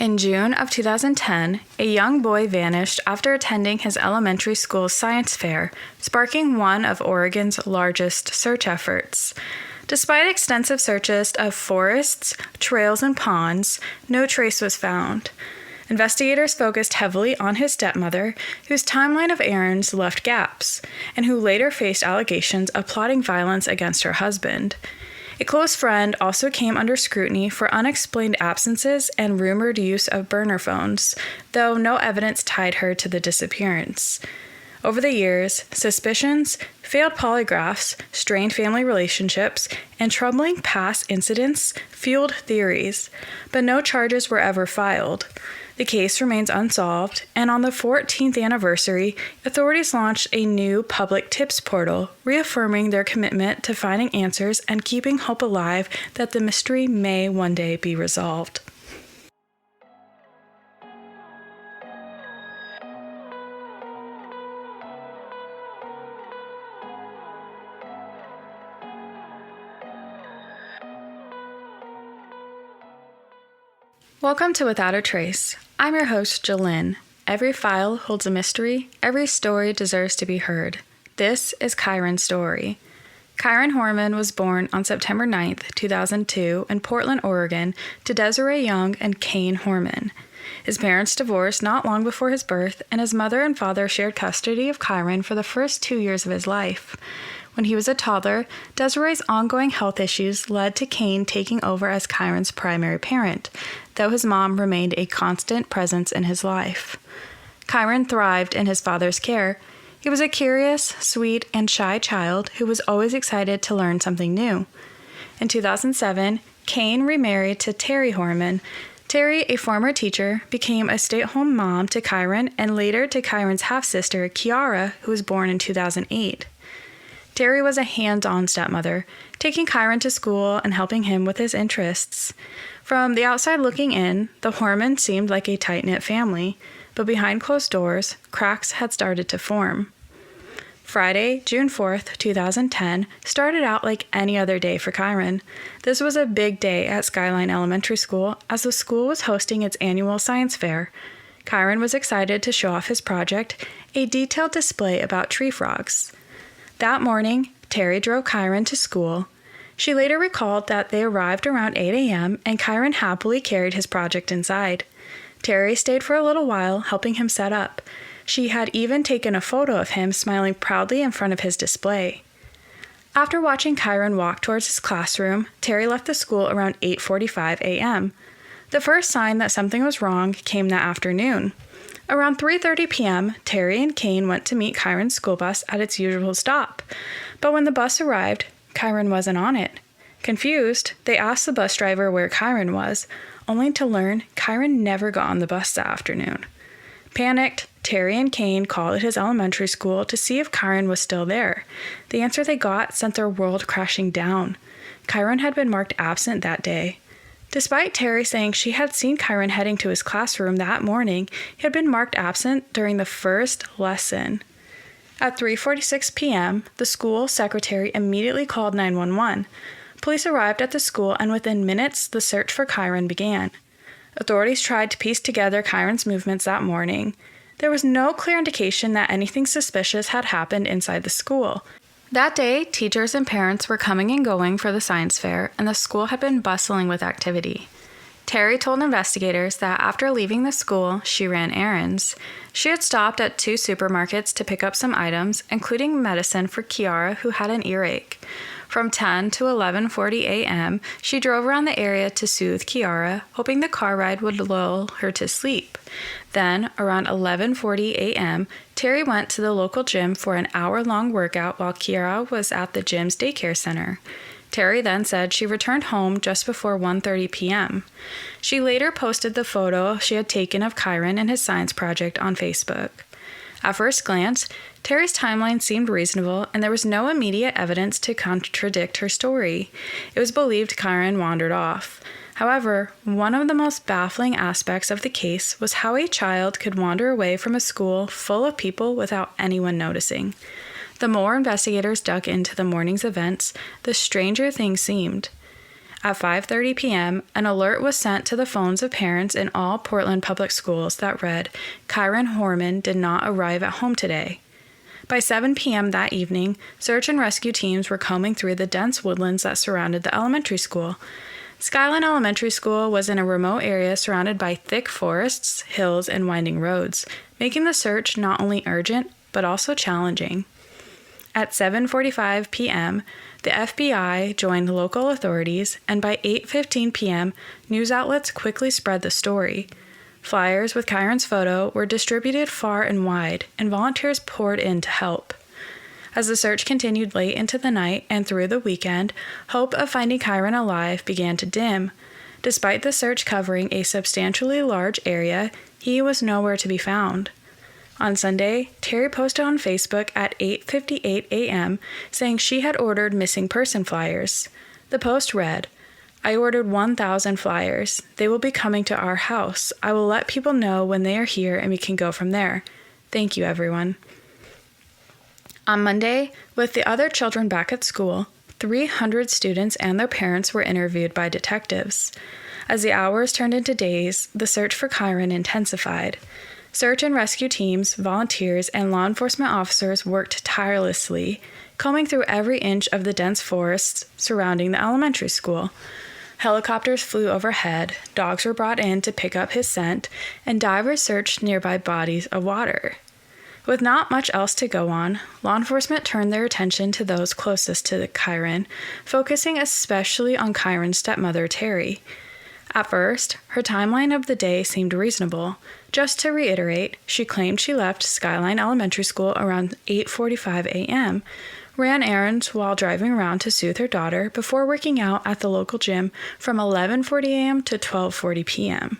In June of 2010, a young boy vanished after attending his elementary school's science fair, sparking one of Oregon's largest search efforts. Despite extensive searches of forests, trails, and ponds, no trace was found. Investigators focused heavily on his stepmother, whose timeline of errands left gaps, and who later faced allegations of plotting violence against her husband. A close friend also came under scrutiny for unexplained absences and rumored use of burner phones, though no evidence tied her to the disappearance. Over the years, suspicions, failed polygraphs, strained family relationships, and troubling past incidents fueled theories, but no charges were ever filed. The case remains unsolved, and on the 14th anniversary, authorities launched a new public tips portal, reaffirming their commitment to finding answers and keeping hope alive that the mystery may one day be resolved. Welcome to Without a Trace. I'm your host, Jalyn. Every file holds a mystery. Every story deserves to be heard. This is Kyron's story. Kyron Horman was born on September 9, 2002, in Portland, Oregon, to Desiree Young and Kane Horman. His parents divorced not long before his birth, and his mother and father shared custody of Kyron for the first 2 years of his life. When he was a toddler, Desiree's ongoing health issues led to Kane taking over as Kyron's primary parent, though his mom remained a constant presence in his life. Kyron thrived in his father's care. He was a curious, sweet, and shy child who was always excited to learn something new. In 2007, Kane remarried to Terry Horman. Terry, a former teacher, became a stay-at-home mom to Kyron and later to Kyron's half-sister, Kiara, who was born in 2008. Terry was a hands-on stepmother, taking Kyron to school and helping him with his interests. From the outside looking in, the Hormans seemed like a tight-knit family, but behind closed doors, cracks had started to form. Friday, June 4th, 2010, started out like any other day for Kyron. This was a big day at Skyline Elementary School, as the school was hosting its annual science fair. Kyron was excited to show off his project, a detailed display about tree frogs. That morning, Terry drove Kyron to school. She later recalled that they arrived around 8 a.m. and Kyron happily carried his project inside. Terry stayed for a little while, helping him set up. She had even taken a photo of him smiling proudly in front of his display. After watching Kyron walk towards his classroom, Terry left the school around 8:45 a.m. The first sign that something was wrong came that afternoon. Around 3:30 p.m., Terry and Kane went to meet Kyron's school bus at its usual stop. But when the bus arrived, Kyron wasn't on it. Confused, they asked the bus driver where Kyron was, only to learn Kyron never got on the bus that afternoon. Panicked, Terry and Kane called his elementary school to see if Kyron was still there. The answer they got sent their world crashing down. Kyron had been marked absent that day. Despite Terry saying she had seen Kyron heading to his classroom that morning, he had been marked absent during the first lesson. At 3:46 p.m., the school secretary immediately called 911. Police arrived at the school, and within minutes, the search for Kyron began. Authorities tried to piece together Kyron's movements that morning. There was no clear indication that anything suspicious had happened inside the school. That day, teachers and parents were coming and going for the science fair, and the school had been bustling with activity. Terry told investigators that after leaving the school, she ran errands. She had stopped at 2 supermarkets to pick up some items, including medicine for Kiara, who had an earache. From 10 to 11:40 a.m., she drove around the area to soothe Kiara, hoping the car ride would lull her to sleep. Then, around 11:40 a.m., Terry went to the local gym for an hour-long workout while Kiara was at the gym's daycare center. Terry then said she returned home just before 1:30 p.m. She later posted the photo she had taken of Kyron and his science project on Facebook. At first glance, Terry's timeline seemed reasonable, and there was no immediate evidence to contradict her story. It was believed Kyron wandered off. However, one of the most baffling aspects of the case was how a child could wander away from a school full of people without anyone noticing. The more investigators dug into the morning's events, the stranger things seemed. At 5:30 p.m., an alert was sent to the phones of parents in all Portland public schools that read, "Kyron Horman did not arrive at home today." By 7 p.m. that evening, search and rescue teams were combing through the dense woodlands that surrounded the elementary school. Skyline Elementary School was in a remote area surrounded by thick forests, hills, and winding roads, making the search not only urgent, but also challenging. At 7:45 p.m., the FBI joined local authorities, and by 8:15 p.m., news outlets quickly spread the story. Flyers with Kyron's photo were distributed far and wide, and volunteers poured in to help. As the search continued late into the night and through the weekend, hope of finding Kyron alive began to dim. Despite the search covering a substantially large area, he was nowhere to be found. On Sunday, Terry posted on Facebook at 8:58 a.m. saying she had ordered missing person flyers. The post read, "I ordered 1,000 flyers. They will be coming to our house. I will let people know when they are here and we can go from there. Thank you, everyone." On Monday, with the other children back at school, 300 students and their parents were interviewed by detectives. As the hours turned into days, the search for Kyron intensified. Search and rescue teams, volunteers, and law enforcement officers worked tirelessly, combing through every inch of the dense forests surrounding the elementary school. Helicopters flew overhead, dogs were brought in to pick up his scent, and divers searched nearby bodies of water. With not much else to go on, law enforcement turned their attention to those closest to Kyron, focusing especially on Kyron's stepmother, Terry. At first, her timeline of the day seemed reasonable. Just to reiterate, she claimed she left Skyline Elementary School around 8:45 a.m., ran errands while driving around to soothe her daughter before working out at the local gym from 11:40 a.m. to 12:40 p.m.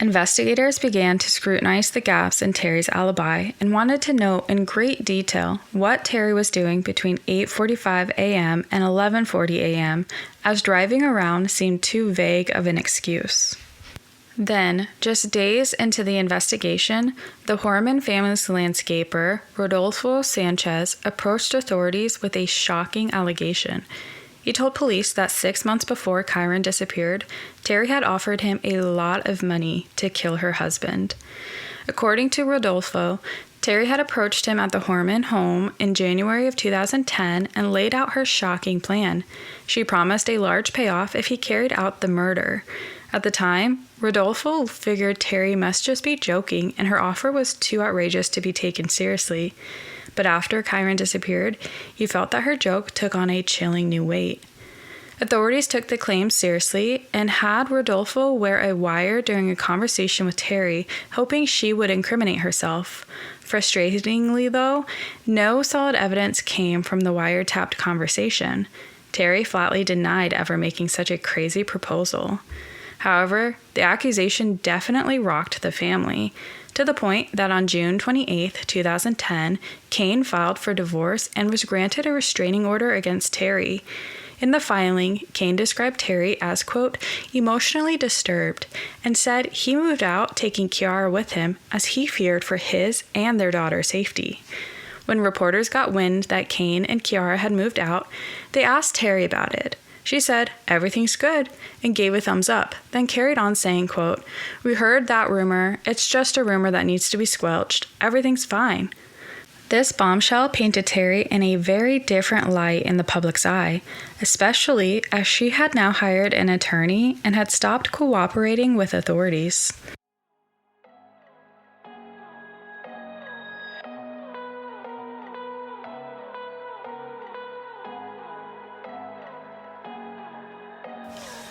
Investigators began to scrutinize the gaps in Terry's alibi and wanted to know in great detail what Terry was doing between 8:45 a.m. and 11:40 a.m., as driving around seemed too vague of an excuse. Then, just days into the investigation, the Horman family's landscaper, Rodolfo Sanchez, approached authorities with a shocking allegation. He told police that 6 months before Kyron disappeared, Terry had offered him a lot of money to kill her husband. According to Rodolfo, Terry had approached him at the Horman home in January of 2010 and laid out her shocking plan. She promised a large payoff if he carried out the murder. At the time, Rodolfo figured Terry must just be joking and her offer was too outrageous to be taken seriously. But after Kyron disappeared, he felt that her joke took on a chilling new weight. Authorities took the claims seriously and had Rodolfo wear a wire during a conversation with Terry, hoping she would incriminate herself. Frustratingly, though, no solid evidence came from the wiretapped conversation. Terry flatly denied ever making such a crazy proposal. However, the accusation definitely rocked the family, to the point that on June 28, 2010, Kane filed for divorce and was granted a restraining order against Terry. In the filing, Kane described Terry as, quote, emotionally disturbed, and said he moved out taking Kiara with him as he feared for his and their daughter's safety. When reporters got wind that Kane and Kiara had moved out, they asked Terry about it. She said, everything's good, and gave a thumbs up, then carried on saying, quote, we heard that rumor. It's just a rumor that needs to be squelched. Everything's fine. This bombshell painted Terry in a very different light in the public's eye, especially as she had now hired an attorney and had stopped cooperating with authorities.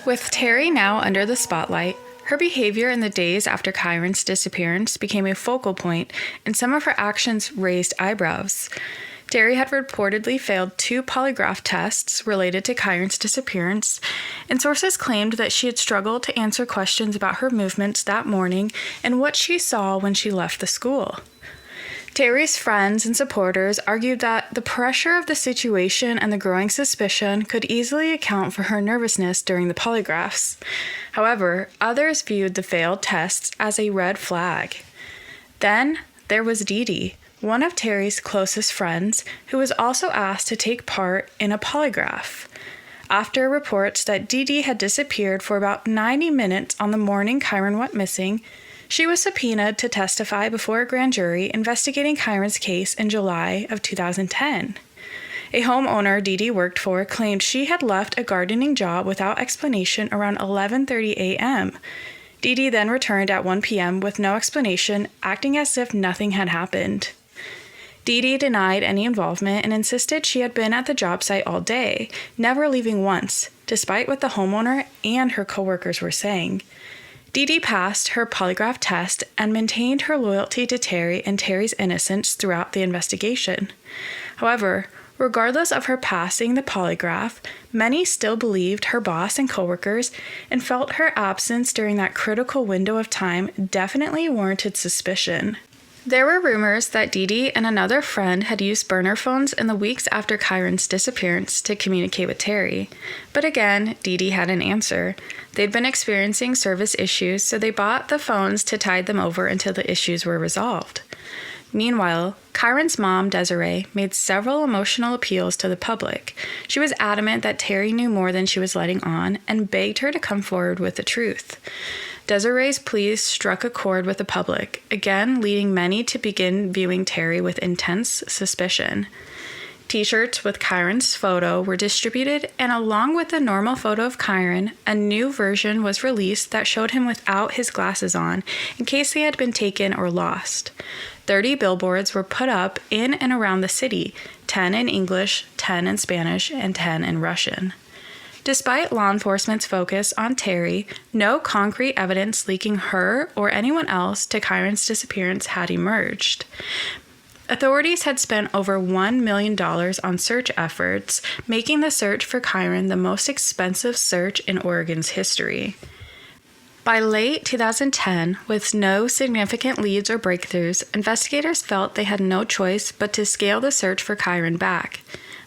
With Terry now under the spotlight, her behavior in the days after Kyron's disappearance became a focal point, and some of her actions raised eyebrows. Terry had reportedly failed 2 polygraph tests related to Kyron's disappearance, and sources claimed that she had struggled to answer questions about her movements that morning and what she saw when she left the school. Terry's friends and supporters argued that the pressure of the situation and the growing suspicion could easily account for her nervousness during the polygraphs. However, others viewed the failed tests as a red flag. Then there was Dee Dee, one of Terry's closest friends, who was also asked to take part in a polygraph. After reports that Dee Dee had disappeared for about 90 minutes on the morning Kyron went missing, she was subpoenaed to testify before a grand jury investigating Kyron's case in July of 2010. A homeowner Dee Dee worked for claimed she had left a gardening job without explanation around 11:30 a.m. Dee Dee then returned at 1 p.m. with no explanation, acting as if nothing had happened. Dee Dee denied any involvement and insisted she had been at the job site all day, never leaving once, despite what the homeowner and her coworkers were saying. Dee Dee passed her polygraph test and maintained her loyalty to Terry and Terry's innocence throughout the investigation. However, regardless of her passing the polygraph, many still believed her boss and coworkers and felt her absence during that critical window of time definitely warranted suspicion. There were rumors that Dee Dee and another friend had used burner phones in the weeks after Kyron's disappearance to communicate with Terry. But again, Dee Dee had an answer. They'd been experiencing service issues, so they bought the phones to tide them over until the issues were resolved. Meanwhile, Kyron's mom, Desiree, made several emotional appeals to the public. She was adamant that Terry knew more than she was letting on and begged her to come forward with the truth. Desiree's pleas struck a chord with the public, again leading many to begin viewing Terry with intense suspicion. T-shirts with Kyron's photo were distributed, and along with the normal photo of Kyron, a new version was released that showed him without his glasses on, in case they had been taken or lost. 30 billboards were put up in and around the city, 10 in English, 10 in Spanish, and 10 in Russian. Despite law enforcement's focus on Terry, no concrete evidence linking her or anyone else to Kyron's disappearance had emerged. Authorities had spent over $1 million on search efforts, making the search for Kyron the most expensive search in Oregon's history. By late 2010, with no significant leads or breakthroughs, investigators felt they had no choice but to scale the search for Kyron back.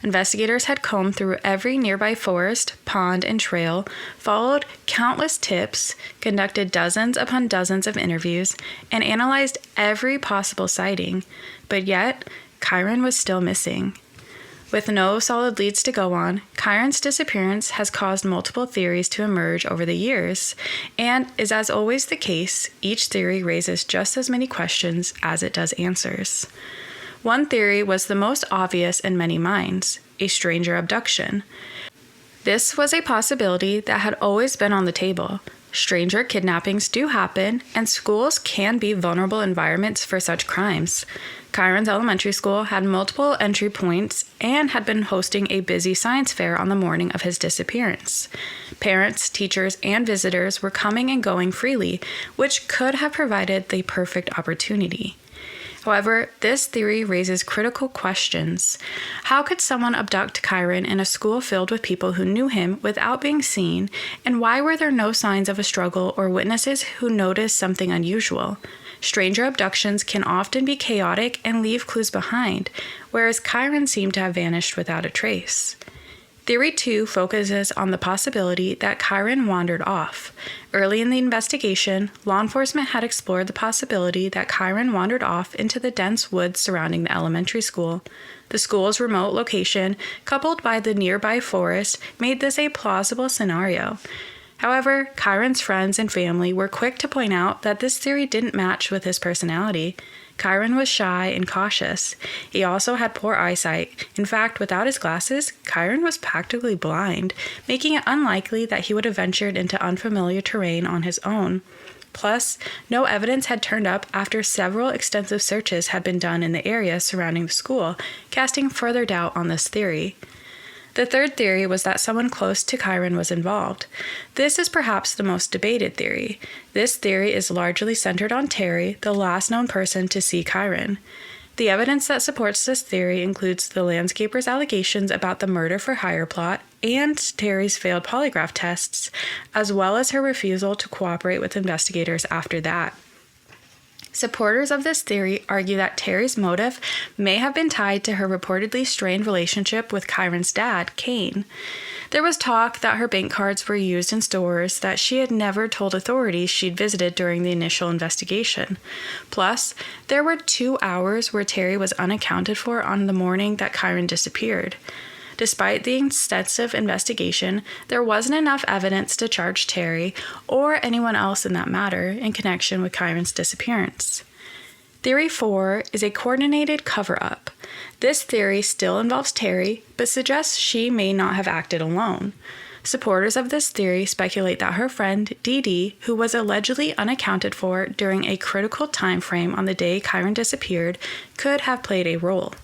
Investigators had combed through every nearby forest, pond, and trail, followed countless tips, conducted dozens upon dozens of interviews, and analyzed every possible sighting. But yet, Kyron was still missing. With no solid leads to go on, Kyron's disappearance has caused multiple theories to emerge over the years, and is as always the case, each theory raises just as many questions as it does answers. One theory was the most obvious in many minds: a stranger abduction. This was a possibility that had always been on the table. Stranger kidnappings do happen, and schools can be vulnerable environments for such crimes. Kyron's elementary school had multiple entry points and had been hosting a busy science fair on the morning of his disappearance. Parents, teachers, and visitors were coming and going freely, which could have provided the perfect opportunity. However, this theory raises critical questions. How could someone abduct Kyron in a school filled with people who knew him without being seen, and why were there no signs of a struggle or witnesses who noticed something unusual? Stranger abductions can often be chaotic and leave clues behind, whereas Kyron seemed to have vanished without a trace. Theory 2 focuses on the possibility that Kyron wandered off. Early in the investigation, law enforcement had explored the possibility that Kyron wandered off into the dense woods surrounding the elementary school. The school's remote location, coupled by the nearby forest, made this a plausible scenario. However, Kyron's friends and family were quick to point out that this theory didn't match with his personality. Kyron was shy and cautious. He also had poor eyesight. In fact, without his glasses, Kyron was practically blind, making it unlikely that he would have ventured into unfamiliar terrain on his own. Plus, no evidence had turned up after several extensive searches had been done in the area surrounding the school, casting further doubt on this theory. The third theory was that someone close to Kyron was involved. This is perhaps the most debated theory. This theory is largely centered on Terry, the last known person to see Kyron. The evidence that supports this theory includes the landscaper's allegations about the murder-for-hire plot and Terry's failed polygraph tests, as well as her refusal to cooperate with investigators after that. Supporters of this theory argue that Terry's motive may have been tied to her reportedly strained relationship with Kyron's dad, Kane. There was talk that her bank cards were used in stores that she had never told authorities she'd visited during the initial investigation. Plus, there were 2 hours where Terry was unaccounted for on the morning that Kyron disappeared. Despite the extensive investigation, there wasn't enough evidence to charge Terry or anyone else in that matter in connection with Kyron's disappearance. Theory 4 is a coordinated cover-up. This theory still involves Terry, but suggests she may not have acted alone. Supporters of this theory speculate that her friend Dee Dee, who was allegedly unaccounted for during a critical time frame on the day Kyron disappeared, could have played a role.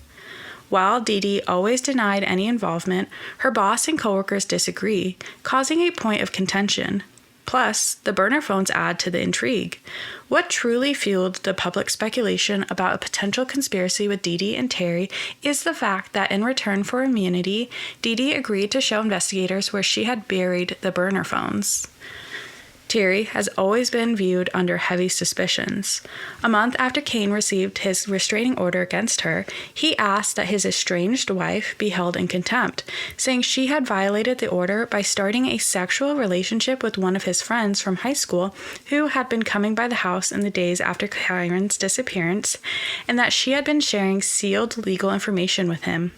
While Dee Dee always denied any involvement, her boss and coworkers disagree, causing a point of contention. Plus, the burner phones add to the intrigue. What truly fueled the public speculation about a potential conspiracy with Dee Dee and Terry is the fact that in return for immunity, Dee Dee agreed to show investigators where she had buried the burner phones. Terry has always been viewed under heavy suspicions. A month after Kane received his restraining order against her, he asked that his estranged wife be held in contempt, saying she had violated the order by starting a sexual relationship with one of his friends from high school who had been coming by the house in the days after Kyron's disappearance, and that she had been sharing sealed legal information with him.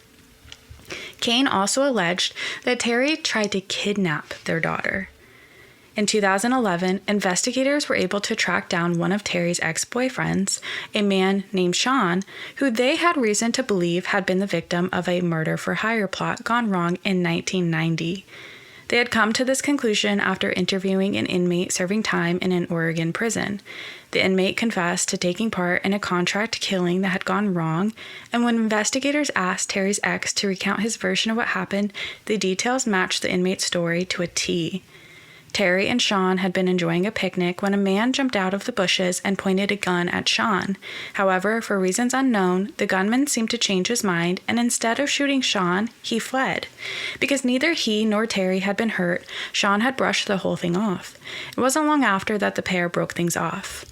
Kane also alleged that Terry tried to kidnap their daughter. In 2011, investigators were able to track down one of Terry's ex-boyfriends, a man named Sean, who they had reason to believe had been the victim of a murder-for-hire plot gone wrong in 1990. They had come to this conclusion after interviewing an inmate serving time in an Oregon prison. The inmate confessed to taking part in a contract killing that had gone wrong, and when investigators asked Terry's ex to recount his version of what happened, the details matched the inmate's story to a T. Terry and Sean had been enjoying a picnic when a man jumped out of the bushes and pointed a gun at Sean. However, for reasons unknown, the gunman seemed to change his mind, and instead of shooting Sean, he fled. Because neither he nor Terry had been hurt, Sean had brushed the whole thing off. It wasn't long after that the pair broke things off.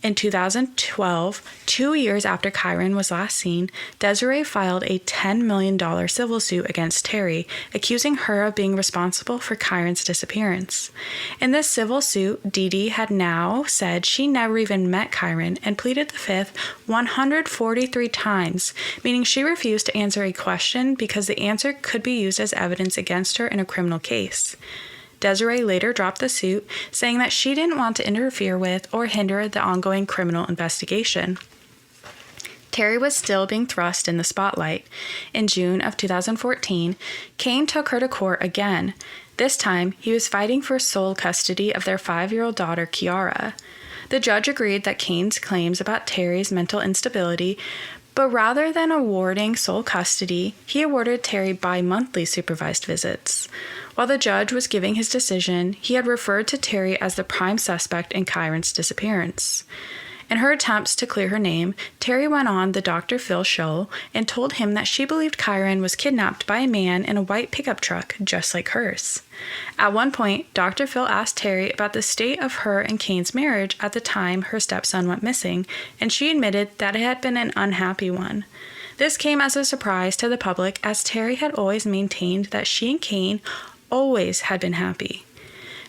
In 2012, 2 years after Kyron was last seen, Desiree filed a $10 million civil suit against Terry, accusing her of being responsible for Kyron's disappearance. In this civil suit, Dee Dee had now said she never even met Kyron and pleaded the fifth 143 times, meaning she refused to answer a question because the answer could be used as evidence against her in a criminal case. Desiree later dropped the suit, saying that she didn't want to interfere with or hinder the ongoing criminal investigation. Terry was still being thrust in the spotlight. In June of 2014, Kane took her to court again. This time, he was fighting for sole custody of their 5-year-old daughter, Kiara. The judge agreed that Kane's claims about Terry's mental instability, but rather than awarding sole custody, he awarded Terry bi-monthly supervised visits. While the judge was giving his decision, he had referred to Terry as the prime suspect in Kyron's disappearance. In her attempts to clear her name, Terry went on the Dr. Phil show and told him that she believed Kyron was kidnapped by a man in a white pickup truck just like hers. At one point, Dr. Phil asked Terry about the state of her and Kane's marriage at the time her stepson went missing, and she admitted that it had been an unhappy one. This came as a surprise to the public, as Terry had always maintained that she and Kane always had been happy.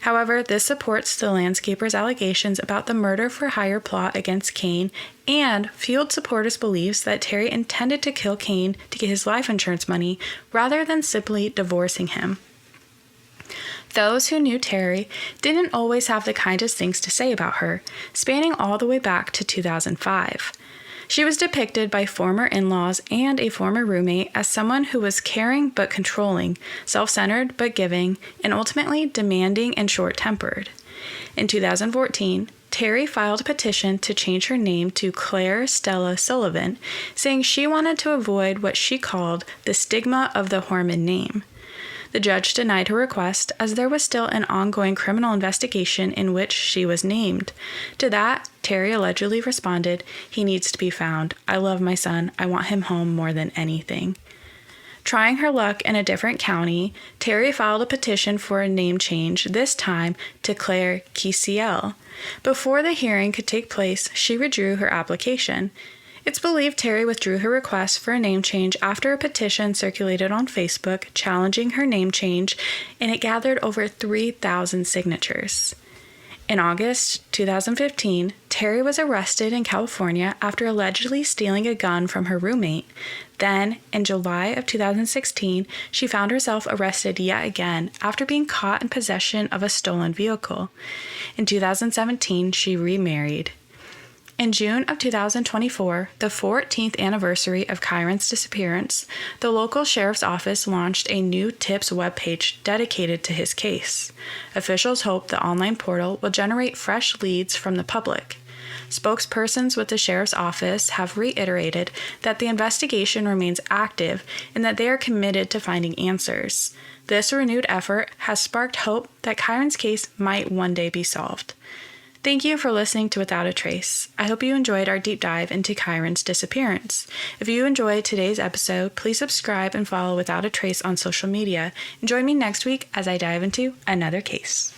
However, this supports the landscaper's allegations about the murder-for-hire plot against Kane and fueled supporters' beliefs that Terry intended to kill Kane to get his life insurance money rather than simply divorcing him. Those who knew Terry didn't always have the kindest things to say about her, spanning all the way back to 2005. She was depicted by former in-laws and a former roommate as someone who was caring but controlling, self-centered but giving, and ultimately demanding and short-tempered. In 2014, Terry filed a petition to change her name to Claire Stella Sullivan, saying she wanted to avoid what she called the stigma of the Horman name. The judge denied her request as there was still an ongoing criminal investigation in which she was named. To that, Terry allegedly responded, "He needs to be found. I love my son. I want him home more than anything." Trying her luck in a different county, Terry filed a petition for a name change, this time to Claire Kisiel. Before the hearing could take place, she withdrew her application. It's believed Terry withdrew her request for a name change after a petition circulated on Facebook challenging her name change, and it gathered over 3,000 signatures. In August 2015, Terry was arrested in California after allegedly stealing a gun from her roommate. Then, in July of 2016, she found herself arrested yet again after being caught in possession of a stolen vehicle. In 2017, she remarried. In June of 2024, the 14th anniversary of Kyron's disappearance, the local sheriff's office launched a new tips webpage dedicated to his case. Officials hope the online portal will generate fresh leads from the public. Spokespersons with the sheriff's office have reiterated that the investigation remains active and that they are committed to finding answers. This renewed effort has sparked hope that Kyron's case might one day be solved. Thank you for listening to Without a Trace. I hope you enjoyed our deep dive into Kyron's disappearance. If you enjoyed today's episode, please subscribe and follow Without a Trace on social media. And join me next week as I dive into another case.